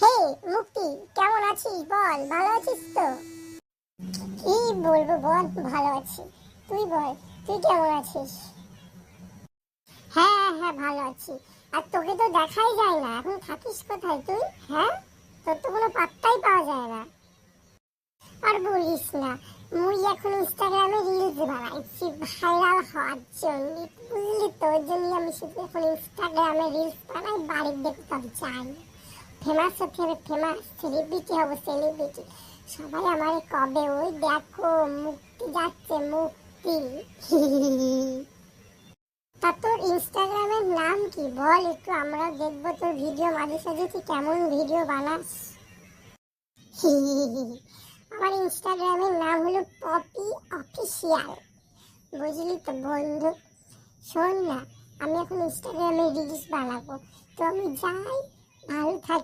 হে মুক্তি, কেমন আছিস বল? ভালো আছিস তো? কি বলবো বল, ভালো আছি। তুই বল, তুই কেমন আছিস? হ্যাঁ হ্যাঁ, ভালো আছি। আর তোকে তো দেখাই যায় না, এখন থাকিস কোথায় তুই? হ্যাঁ, তোর তো কোনো পাত্তাই পাওয়া যায় না। আর বলিস না, মুই এখন ইনস্টাগ্রামে রিলস বানাইছি ভাইরাল হওয়ার জন্য। বুঝলি তো, ওই জন্য আমি শুধু এখন ইনস্টাগ্রামে রিলস বানাই, বাড়ির দেখতে যাই। ফেমাস হতে হবে, ফেমাস সেলিব্রিটি হবো, সেলিব্রিটি। সবাই আমারে কবে, ওই দেখো মুক্তি যাচ্ছে, মুক্তি। তা তোর ইনস্টাগ্রামের নাম কি বল একটু, আমরাও দেখবো তোর ভিডিও। মাঝে সাঝে তুই কেমন ভিডিও বানাস? আমার ইনস্টাগ্রামের নাম হলো পপি অফিসিয়াল। বুঝলি তো বন্ধু, শোন না, আমি এখন ইনস্টাগ্রামে রিলস বানাবো, তো আমি যাই, ভালো থাকি।